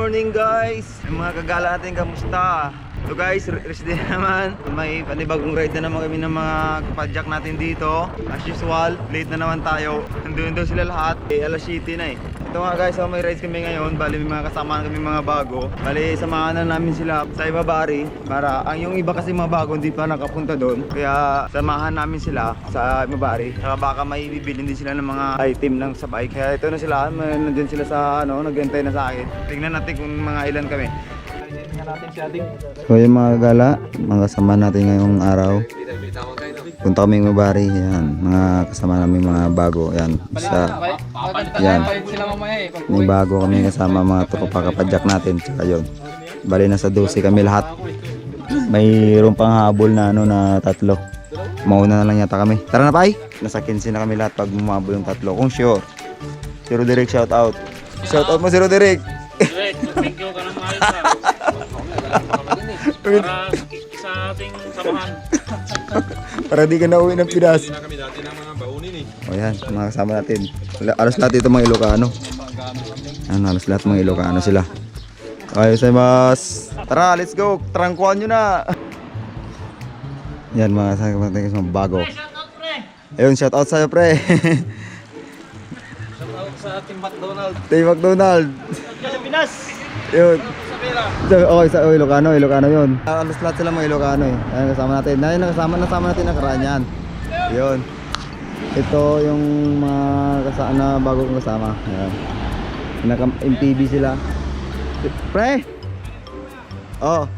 morning guys! Yung mga kagala natin, kamusta? So guys, rest day naman. May panibagong ride na naman kami ng mga kapadyak natin dito. As usual, late na naman tayo. Nandun daw sila lahat. Alas 7 na eh. Ito nga guys, may rides kami ngayon. Bali may mga kasama kami mga bago. Bali samahan na namin sila sa Ibabari. Para ang yung iba kasi mga bago hindi pa nakapunta doon. Kaya samahan namin sila sa Ibabari. Saka baka may bibili din sila ng mga item lang sa bike. Kaya ito na sila, nandun sila sa nag-antay na sa akin. Tingnan natin kung mga ilan kami. So yung mga gala, mga kasama natin ngayong araw. Punta kami ng Ibabari, yan, mga kasama namin mga bago, yan, isa, yan, may bago kami kasama mga tropa kapadyak natin, tsaka yun, bali nasa 12 kami lahat, mayroon pang habol na na tatlo, mauna na lang yata kami, tara na pay, nasa 15 na kami lahat pag bumabol yung tatlo, kung sure, si Roderick shout out mo si Roderick. Thank you ka ng maayos para sa ating samahan. Para di ka na uwi ng Pinas. Hindi na kami dati ng mga baunin eh. O yan, mga kasama natin. Alos lahat ito mga Ilocano. Ano, alos lahat mga Ilocano sila. Okay, mas. Tara, let's go. Trangkuhan nyo na. Yan, mga kasama natin mga bago. Ayun, shout out sa'yo, pre. Shout out sa Team McDonald. Team McDonald. Sa Pinas. Yun. Sa Pera. Okay, sa Ilocano yun. Alos lahat sila mga Ilocano eh. Ayan, kasama natin. Ayan, nasama natin nakaraan yan. Yun. Ito yung mga kasama na bago kong kasama. Ayan. Naka-MTV sila. Pre! Oh.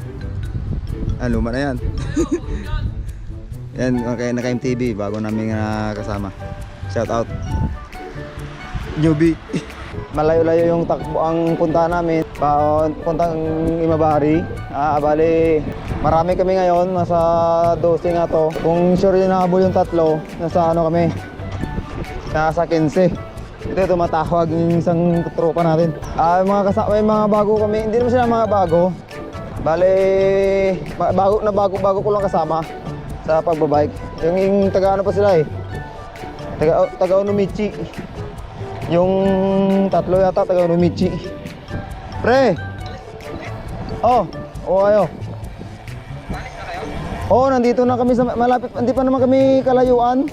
Luma na yan. Yan, okay, naka-MTV. Bago namin kasama. Shout out. Newbie. Malayo-layo yung takbo ang punta namin. Puntang Imabari. Bali, marami kami ngayon. Nasa 12 nga to. Kung sure yung nahabol yung tatlo, nasa kami? Nasa 15. Ito tumatawag yung isang tropa natin. Mga kasama, may mga bago kami. Hindi naman sila mga bago. Bali, bago ko lang kasama sa pagbabike. Yung taga-ano pa sila eh. Taga-Onomichi. Yung tatlo yata taga-Onomichi. Pre! Ayo. Nandito na kami sa malapit. Hindi pa naman kami kalayuan.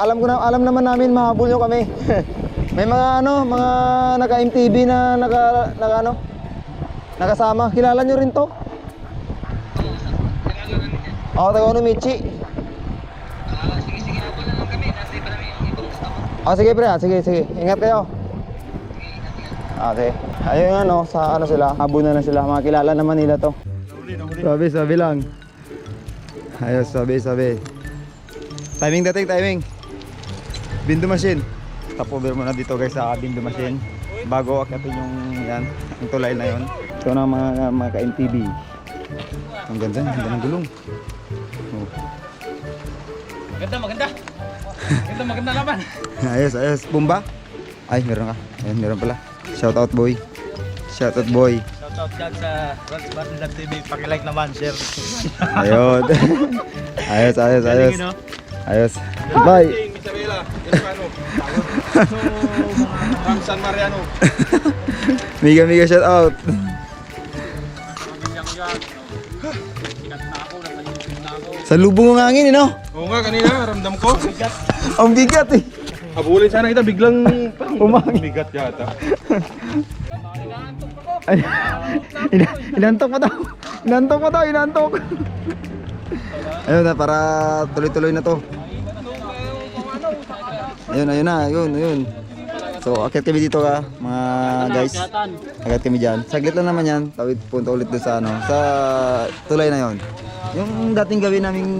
Alam naman namin mahabol nyo kami. May mga mga naka-MTV na nakasama. Kilala nyo rin to? Taga-Onomichi. Sige pre, sige. Ingat kayo. Okay. Ayun sa sila. Habol na sila. Mga kilala naman nila to. Sabi lang. Ayos, sabi. Timing. Bindu machine. Stopover muna dito guys sa Bindu machine. Bago akyatin yung yan, ang tulay na yon. Ito na mga ka-MTV. Ang ganda ng gulong. Maganda naman. Ayos. Bumba? Ay, meron ka. Ayun, meron pala. Shout out boy. Shout out dyan sa Rans Battle TV. Paki-like naman, share. Ayun. Ayos. Bye. Isabela, Ilocano. From San Mariano. Miga shout out. Sa lubong ng hangin, Oo nga, kanina ramdam ko. Ang bigat eh. Habulin sana kita, biglang Umangin. bigat yata. Ay, inantok pa daw. Ayun na, para tuloy-tuloy na to. Ayun. So, akit kami dito mga guys. Akit kami dyan. Saglit lang naman yan. Tawid punta ulit doon sa tulay na yon. Yung dating gawin naming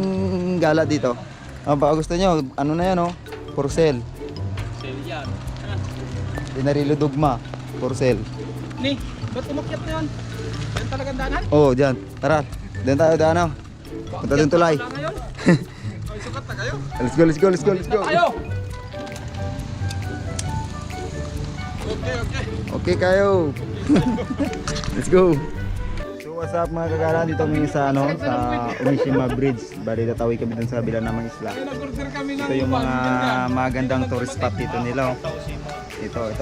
gala dito. Baka gusto nyo, na yan for sale. Dinarilo Dugma, for sale. Ni, ba't umakyat na yan? Yan talagang daanan? Dyan. Tara, dyan tayo daan. Punta doon tulay. Sukat na kayo? Let's go. Tayo! Okay. Okay kayo. Let's go. So what's up mga kagala, dito kami sa Umishima Bridge. Bali tatawid kami dun sa kabila ng mga isla. Ito yung mga magandang tourist spot dito nila. Ito.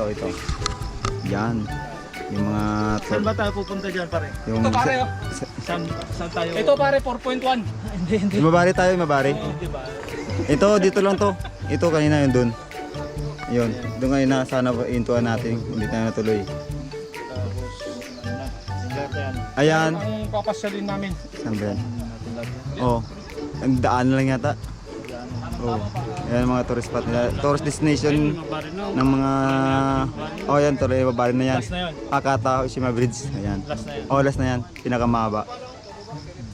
Yan. Yung mga Saan ba tayo pupunta dyan pare? yung Ito pare, oh. Saan tayo? Ito pare, 4.1. Hindi. Mabari tayo, mabari. Diba? Ito, dito lang to. Ito kanina yun dun. Yun, doon kanina sana intuan natin. Hindi tayo natuloy. Tapos, ano na? Inglaterra yan. Ayan. Ang papasyalin namin. Saan ba yan? Oh, ang daan lang yata. Oh, ayan mga tourist spot nila. Tourist destination ng mga... Oh, yan, tuloy. Babari na yan. Last na yun. Akata Oshima Bridge. Ayan. Last na yan. Oh, last na yan. Pinakamahaba.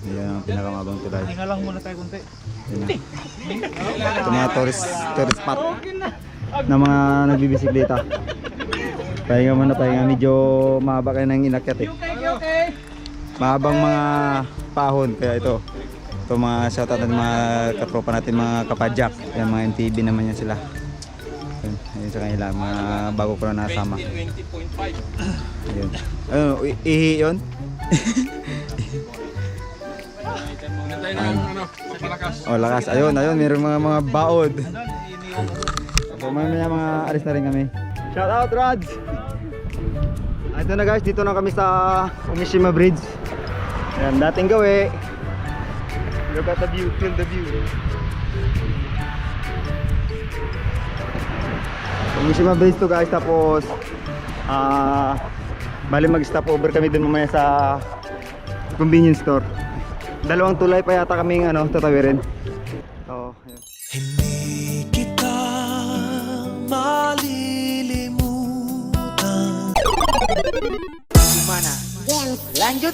Ayan ang pinakamabang tulay. Tingnan lang muna tayo kunti. Ayan na. Ito mga tourist spot ng mga nagbibisikleta. Pahinga muna, pahinga. Medyo mahaba kayo ng inakyat eh. Mahabang mga pahon. Kaya ito mga shoutout ng mga katropa natin, mga kapadyak. Yan, mga NTV naman yan sila. Ayun sa kanila, mga bago ko na nasama. 20.5. Ayun. Ayun, ihi yun. Muna tayo ng ano, papalakas. Oh, lakas. Ayun, meron mga baod. So, mamaya mga alis na rin kami. Shout out, Rods! Ito na guys, dito na kami sa Umishima Bridge. Ayan, dating gawi. Look at the view, feel the view. Umishima Bridge to guys, tapos bali mag-stop over kami dun mamaya sa convenience store. Dalawang tulay pa yata kaming tatawirin. So, ayan. Hindi kita malilimutan. Gimana? Lanjut.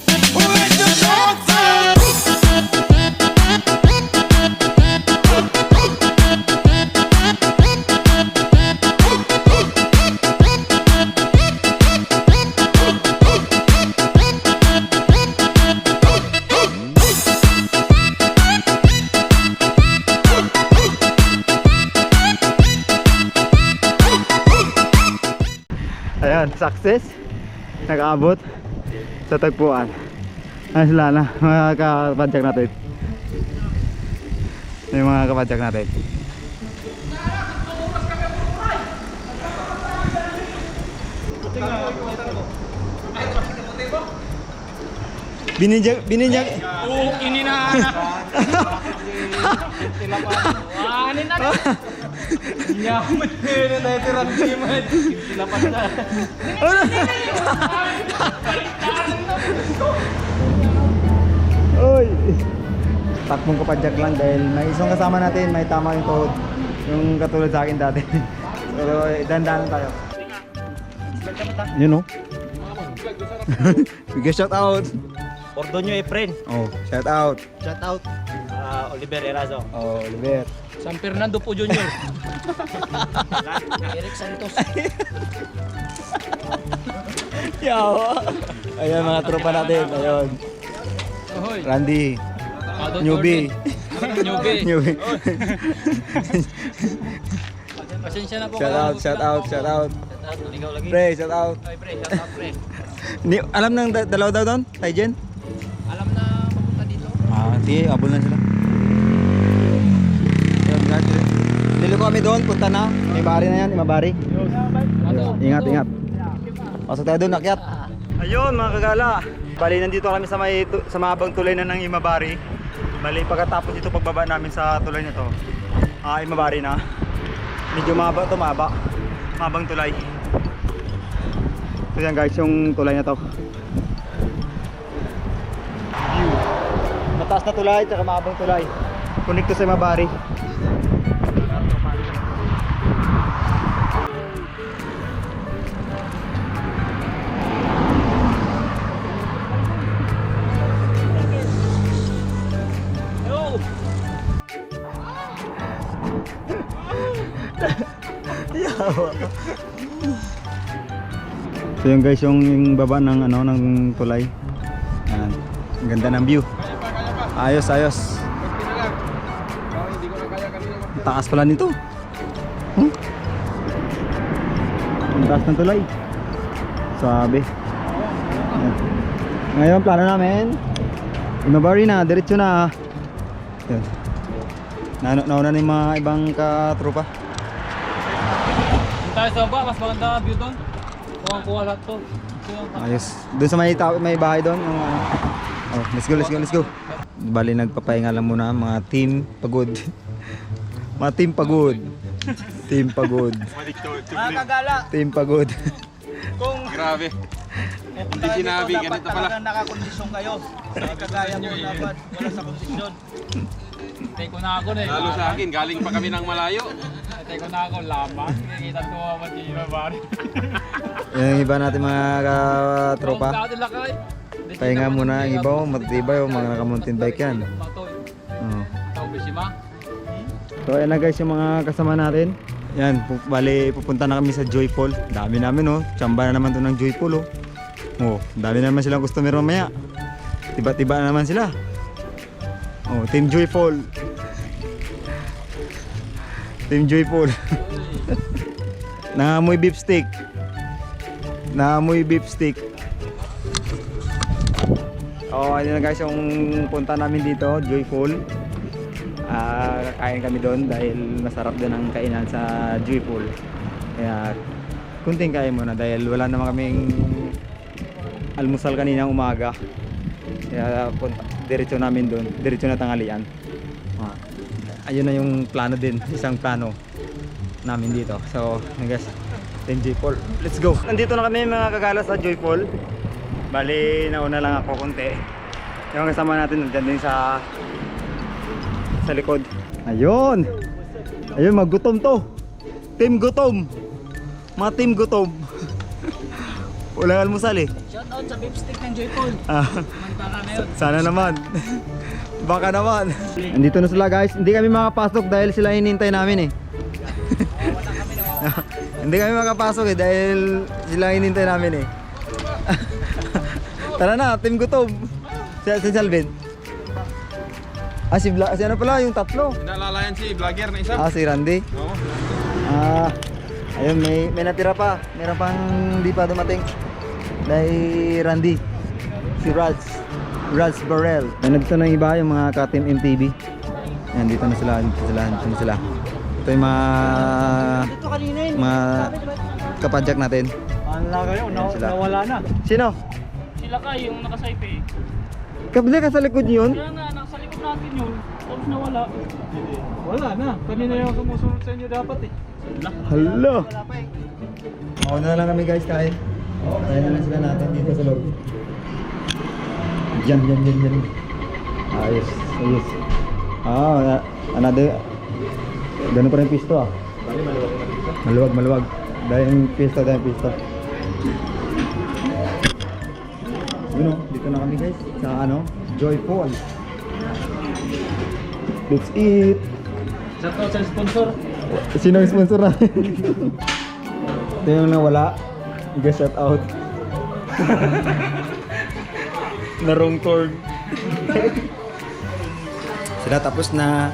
Ayan, success. Nakaabot sa tagpuan. Ayan sila na, mga kapadyak natin. Yung mga kapadyak natin. Bininjag. Oo, ini na. Anin na. Nyaman na tayo tiran si Mad. Tilapan na. Oy! Takbong kapadyak lang dahil may isang kasama natin, may tama yung tuhod. Yung katulad sa akin dati. Pero dandan tayo. Yun o. Bigay shout out. Ordonyo Efren. Oh, shout out. Shout out. Oliver Erazo. Oh, Oliver. San Fernando po Junior. Eric Santos. Yawa. Ayan mga tropa natin. Ayun. Ahoy. Randy. Newbie. Newbie. Pasensya na po. Shout out. Ikaw lagi. Pre, shout out. Ay, pre, shout out, pre. Alam nang dalaw daw doon? Taijen? Alam na papunta dito. Sige, abol na sila. Ayun, guys. Dilo kami doon, punta na. May bari na yan, may mabari. Ingat. Pasok tayo doon, akyat. Ayun mga kagala. Bali, nandito kami sa mahabang tulay na ng Imabari. Bali, pagkatapos dito pagbaba namin sa tulay na to, Imabari na. Medyo mahaba to, mahabang tulay. So yan guys, yung tulay na to. View. Mataas na tulay, tsaka mahabang tulay. Connect to sa Imabari. So yun guys, yung baba ng ng tulay. Ayan. Ang ganda ng view. Ayos. Hindi ko na kaya kanina. Ang taas pala nito. Ang taas ng tulay. Sabi. Ayan. Ngayon plano namin, Imabari na, diretso na. Ayan. Nauna na yung mga ibang katropa. Tayo sa baba, mas maganda view doon. kuha lahat to. Ayos. Doon sa may bahay doon. Yung, oh, let's go. Bali nagpapahinga lang muna mga team pagod. Mga team pagod. Team pagod. Mga kagala, Team pagod. kung Grabe. hindi sinabi, ganito pala. Dapat nakakondisyon kayo. Hindi kagaya mo dapat, wala sa kondisyon. Hintay ko na ako na eh. Lalo sa akin, galing pa kami ng malayo. Hintay ko na ako lamang. Nakikita ko mga matira ba? Yan ang iba natin mga tropa. Pahinga muna ang iba, matibay o mga naka-mountain bike yan. Oh. So ayan na guys yung mga kasama natin. Yan, bali pupunta na kami sa Joyful. Dami namin oh, tsamba na naman to ng Joyful oh. Oh, dami naman silang customer mamaya. Tiba-tiba na naman sila. Oh, Team Joyful. Team Joyful. Nangamoy beef stick. Nangamoy beef stick. Oh, ayun na guys yung punta namin dito, Joyful. Kakain kami doon dahil masarap din ang kainan sa Joyful. Kaya kunting kain muna dahil wala naman kaming almusal kanina umaga. Kaya diretso namin doon, diretso na tanghalian. Ayun na yung plano din, isang plano namin dito. So, guys, then Joyful, let's go. Nandito na kami mga kagala sa Joyful. Bali, nauna lang ako konti. Yung kasama natin nandiyan din sa likod. Ayun. Ayun, maggutom to. Team gutom. Mga team gutom. Walang almusal eh. Shoutout sa beef stick ng Joyful. Mantara na yun. Sana naman. Baka naman. Andito na sila guys. Hindi kami makapasok dahil sila hinihintay namin eh. Hindi kami makapasok eh dahil sila hinihintay namin eh. Tara na, team gutom. Si Salvin. Si ano pala yung tatlo? Naalala yan si vlogger na isa. Si Randy. Oo. Ayun, may natira pa. Meron pang hindi pa dumating. Dahil Randy. Si Raj Barrel. Nandito na iba yung mga ka-team MTV. Ayan, dito na sila. Ito yung mga kapadyak natin. Ano na kayo? Sila. Nawala na. Sino? Sila ka yung nakasaype. Kabila ka sa likod niyo yun? Kaya nga, nasa likod natin yun. Tapos nawala. Wala na. Kanina yung sumusunod sa inyo dapat eh. Hala! Oo na lang kami guys, kain. Kain na lang sila natin dito sa loob. Diyan. Ayos. Another. Ganun pa rin pisto ah. Maluwag. Dahil yung pisto. Yun o, dito na kami guys. Sa Joyful. Let's eat! Shoutout sa sponsor. Sino ang sponsor natin? Ito yung nawala. Iga shout out. Narong cord. Sila tapos na.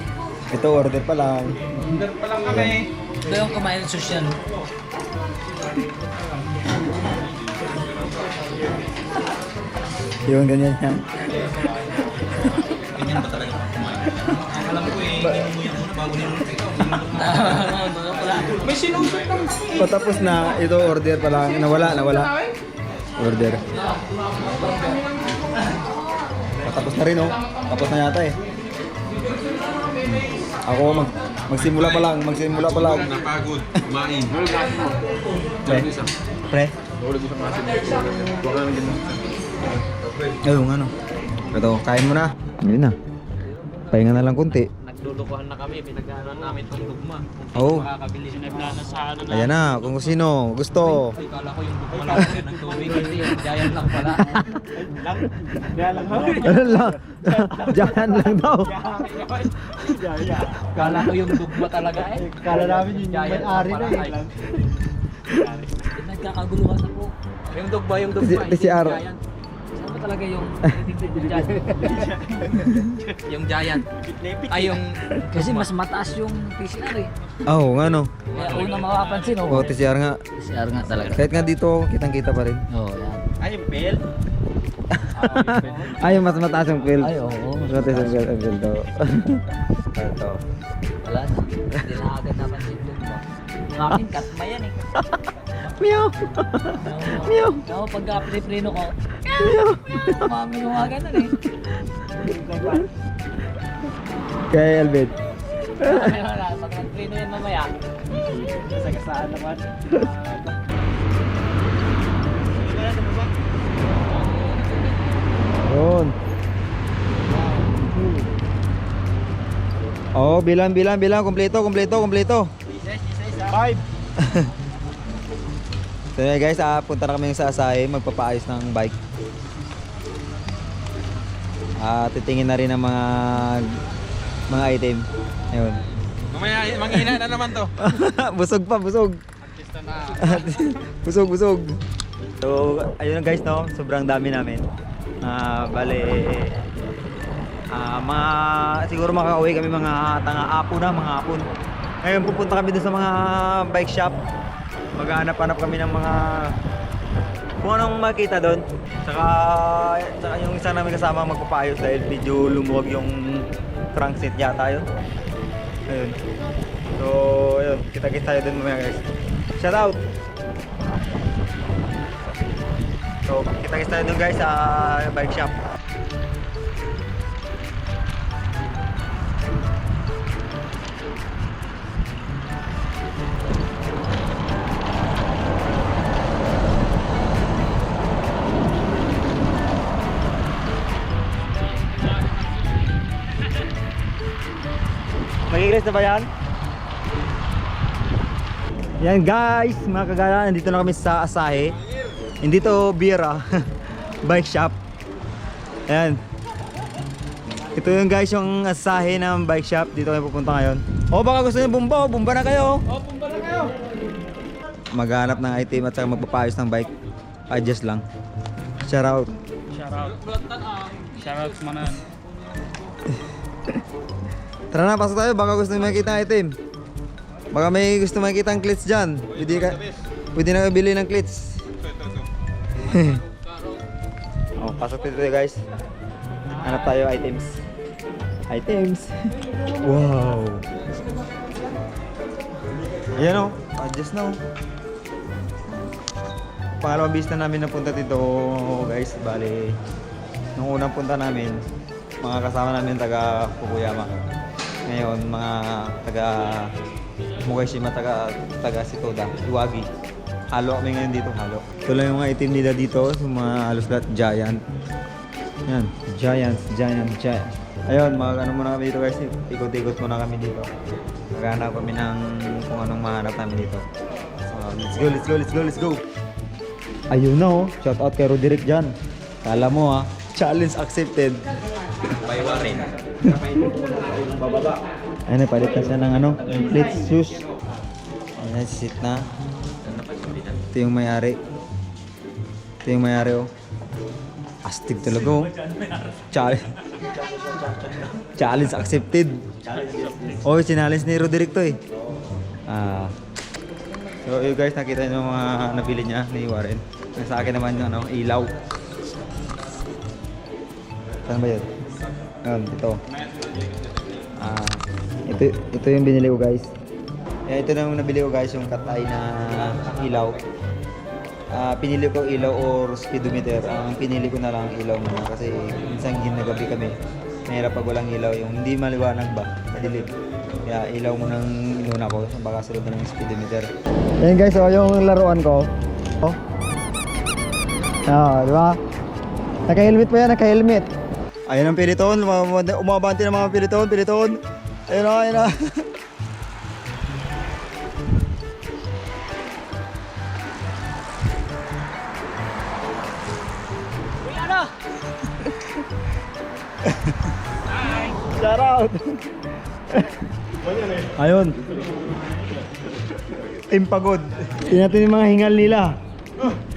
Ito order pa lang. Order pa lang kami. Ito yung kumain ng social. Yung ganyan yan. Ganyan ba talaga kumain? Alam ko eh, hindi mo yan muna bago nilunod ikaw. May sinusot ng... Patapos na. Ito order pa lang. Nawala. Order. Patapos na rin oh. Tapos na yata eh. Ako magsimula pa lang. Napagod. Kumain. Pre? Ayun Ito, kain mo na. Yun na. Pahinga na lang kunti. Naglulukuhan na kami, pinagdaanan namin itong dugma. Oo. Makakabili si Neblana sa ano na. Ayan na, kung sino gusto. Ay, kala ko yung dugma lang yun ng tubig. Hindi, yung giant lang pala. Ano lang? Diyan lang daw. Kala ko yung dugma talaga eh. Kala namin yun yung Giant may-ari lang na pala. eh. Nagkakaguluhan ako. Yung dugma. TCR. Saan ba talaga yung giant? Yung giant. Ay yung... Kasi mas mataas yung PCR eh. Oo, nga no. Kaya una makapansin O, TCR nga. PCR nga talaga. Kahit nga dito, kitang-kita pa rin. Oo, yan. Ay, yung bell? Ay, mas mataas yung field. Ay, oo. Mas mataas yung field daw. Ito. Wala na. Hindi na agad napansin yung dugma. Yung akin, katma yan eh. Meow! Meow! Ako pag preno ko, Meow! mami ko mga ganun eh. Kaya Elvin. Meron na, pag nag-preno yan mamaya. Sagasaan naman. Yun. Oh, bilang. Kompleto. 5. So yun guys, punta na kami sa Asahi, magpapaayos ng bike. Titingin na rin ng mga item. Ayun. Mamaya, manghina na naman to. busog. Artista na. busog. So, ayun guys, no, sobrang dami namin. Bale, siguro makakauwi kami mga mga hapon. Ngayon pupunta kami dun sa mga bike shop. Maghahanap-hanap kami ng mga kung anong makita doon. Saka yung isang namin kasama magpapaayos dahil medyo lumuwag yung crankset yata yun. Ayun. So, ayun, kita-kita tayo doon mamaya guys. Shout out! So, kita-kita tayo doon guys sa bike shop. Nag-i-rest na ba yan? Yan guys, mga kagala, nandito na kami sa Asahi. Hindi to beer bike shop. Ayan. Ito yung guys yung Asahi ng bike shop. Dito kami pupunta ngayon. Baka gusto nyo bumba, bumba na kayo. Punta na kayo. Maghanap ng item at saka magpapayos ng bike. Adjust lang. Shout out. Shoutouts manan. Tara na, pasok tayo. Baka gusto nyo makita ng item. Baka may gusto makita ng clits dyan. Pwede na bili ng clits. Pasok dito guys. Hanap tayo items. Wow. Ayan o. Adjust na o. Pangalawang bis na namin napunta dito guys. Bali, nung unang punta namin, mga kasama namin taga Fukuyama. Ngayon, mga taga Mugashima, taga Sitoda, Iwagi. Halo kami ngayon dito, halo. Ito lang yung mga item nila dito, yung mga halos lahat giant. Yan, giant. Ayun, ano muna kami dito guys, ikot-ikot muna kami dito. Maghanap kami ng kung anong mahanap namin dito. So, let's go. Ayun na oh, shout out kay Roderick dyan. Kala mo challenge accepted. By Warren. Bababa. Ayun, palit na siya ng plate shoes. Ayan, sit na. Ito yung may-ari oh. Astig talaga oh. Challenge accepted. Oh, challenge ni Roderick to eh. So you guys, nakita nyo mga nabili niya ni Warren. Sa akin naman yung ilaw. Saan ba yun? Ito yung binili ko guys. Ito na yung nabili ko guys, yung katay na ilaw. Pinili ko ilaw or speedometer. Ang pinili ko na lang ilaw muna kasi minsan ginagabi kami. Mahirap pag walang ilaw, yung hindi maliwanag ba, madilim. Kaya ilaw mo nang inuna ko, baka sunod na ng speedometer. Ayan guys, yung laruan ko. Di ba? Naka-helmet pa yan, naka-helmet. Ayun ang piriton, umabante ng mga piriton. Ayun na. Shout out! Ayun. Team Pagod. Tingnan natin yung mga hingal nila.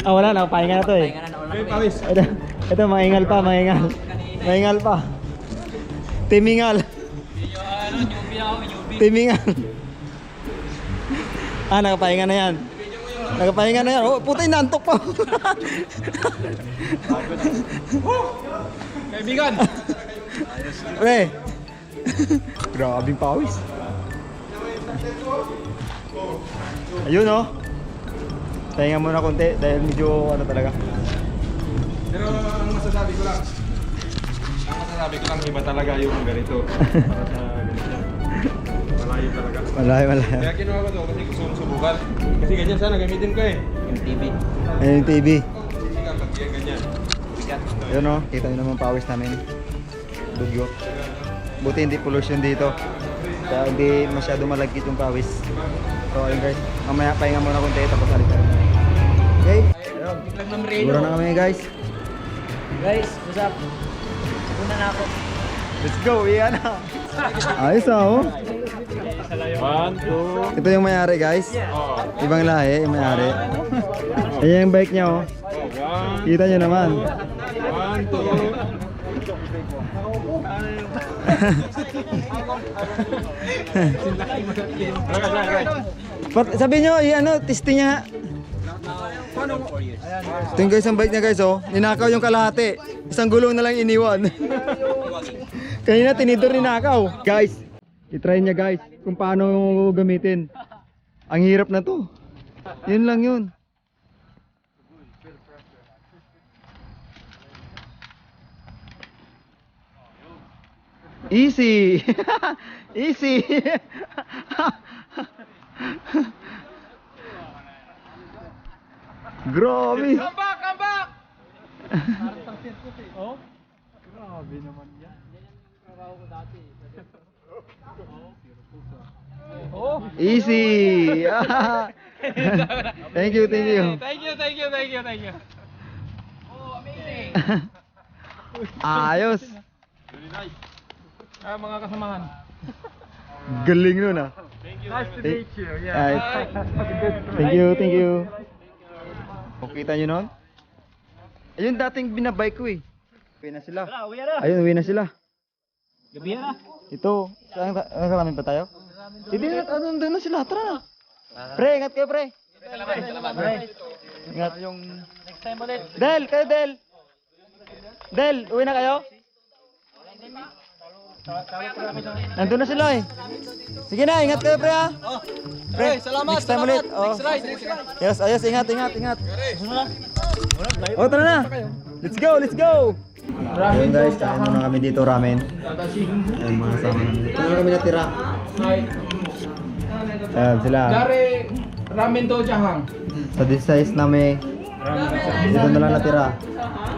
Wala na, pahinga na to eh. Ito, mga hingal pa. Team hingal. Team hingal. Nakapahinga na yan. Oh, puta, inantok pa. Kaibigan. Pre. Grabing pawis. Ayun oh. Pahinga muna konti dahil medyo ano talaga. Pero ang masasabi ko lang, iba talaga yung ganito. Para sa ganito. Malayo talaga. Malayo. Kaya kinuha ko to kasi gusto kong subukan. Kasi ganyan sana gamitin ko eh. Yung TV. Ayun yung TV. Hindi ka pag ganyan. Yun o, kita nyo naman pawis namin. Dugyo. Buti hindi pollution dito. Kaya hindi masyado malagkit yung pawis. So ayun guys, mamaya pahinga muna konti tapos alis tayo. Okay? Siguro na kami guys. Guys, what's up? Una na ako. Let's go, iyan na. Ayos ah oh. 1, 2. Ito yung mayari guys. Ibang lahi yung mayari. Ayan yung bike niya oh. Kita nyo naman. 1, 2. Sabi nyo, ano, testing niya. Ito yung guys ang bike niya guys oh. Ninakaw yung kalahati. Isang gulong na lang iniwan. Kanina tinidor ninakaw. Guys, itry niya guys kung paano gamitin. Ang hirap na to. Yun lang yun. Easy. Easy. Grabe. Easy. Thank you. Ayos. Mga kasamahan. Galing nun ah. Nice to meet you. Ay. Thank you. O, kita nyo nun? Ayun dating binabike ko eh. Uwi na sila. Ayun, uwi na sila. Gabi na. Ito, saan ramen pa tayo? Hindi na, doon na sila, tara na. Pre, ingat kayo pre. Ingat yung... Next time ulit. Del, kayo Del. Del, uwi na kayo? Nandun na sila eh. Sige na, ingat kayo pre ha. Pre, salamat. Next time ulit. Next ride. Yes, ayos, ingat. Oh, tara na. Let's go. Ayun guys, kain muna kami dito ramen. Ayun mga kasama namin. Ito na kami natira. Ayun sila. Ramen to jahang. Sa this size namin, dito na lang natira.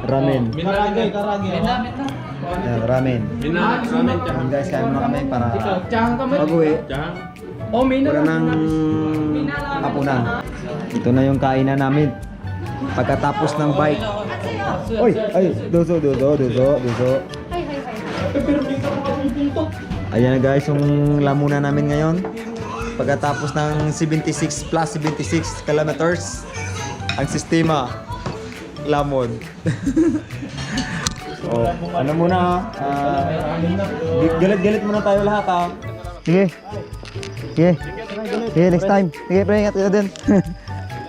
Ramen. Karage. Ayun, ramen. Ramen Ayun guys, kain muna kami para jahang kami. pag-uwi. Jahang. Wala nang hapunan. Ito na yung kainan namin. Pagkatapos ng bike. Oy, ay, duso. Ayan na guys, yung lamunan namin ngayon. Pagkatapos ng 76 plus 76 kilometers, ang sistema, lamon. Oh, ano muna, galit-galit muna tayo lahat ha. Sige, next time. Sige, pre, ingat kayo din.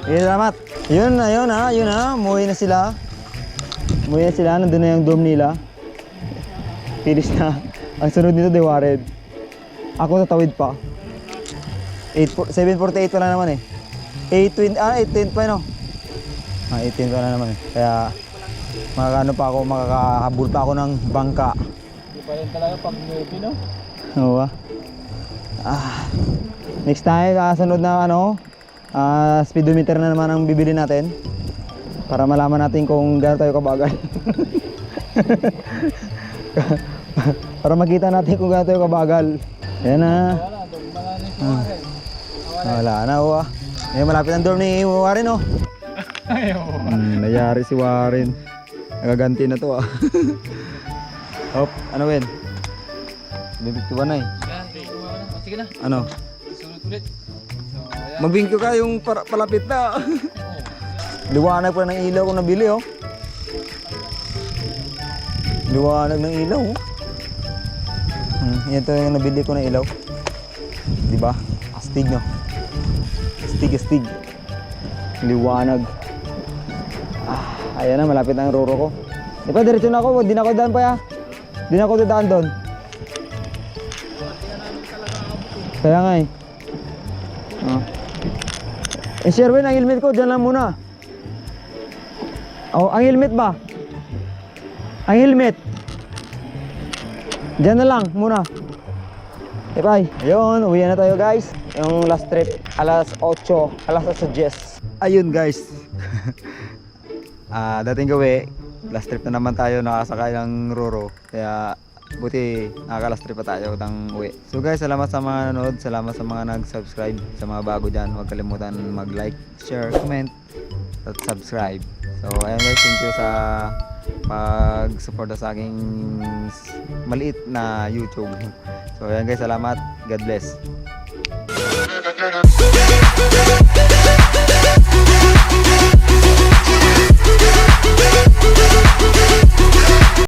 Sige, salamat. Yun na, umuwi na sila. Nandun na yung dome nila. Finish na. Ang sunod nito, Dewared. Ako tatawid pa. 7:48 wala naman eh. 8:20 pa no? 18 wala naman eh. Kaya makakahabol pa ako ng bangka. Hindi pa rin talaga pag movie, no? Oo next time, sunod na speedometer na naman ang bibili natin. Para malaman natin kung gaano tayo kabagal. Para makita natin kung gaano tayo kabagal. Ayan na. Wala na malapit ang dorm ni Warren oh. Nayari si Warren. Nagaganti na to Hop, ano Ben? 51 na eh. Sige na. Ano? Sunod ulit. Magbingko ka yung palapit na. Liwanag pa ng ilaw kung nabili oh. Liwanag ng ilaw oh. Yan to yung nabili ko na ilaw. Diba? Astig no? Astig. Liwanag. Ayan na, malapit na ang roro ko. Di pa, diretso na ako. Di na ako daan pa ya. Di na ako dadaan doon. Kaya nga eh. Sherwin, ang helmet ko, dyan lang muna. Oh, ang helmet ba? Ang helmet. Dyan na lang muna. Okay, bye. Ayun, uwi na tayo guys. Yung last trip, alas 8, alas 8:10. Ayun guys. Dating gawi, last trip na naman tayo, nakasakay ng Roro. Kaya buti nakaka-last trip pa tayo ng uwi. So guys, salamat sa mga nanood, salamat sa mga nag-subscribe, sa mga bago dyan. Huwag kalimutan mag-like, share, comment, at subscribe. So ayun guys, thank you sa pag-suporta sa aking maliit na YouTube. So ayun guys, salamat. God bless.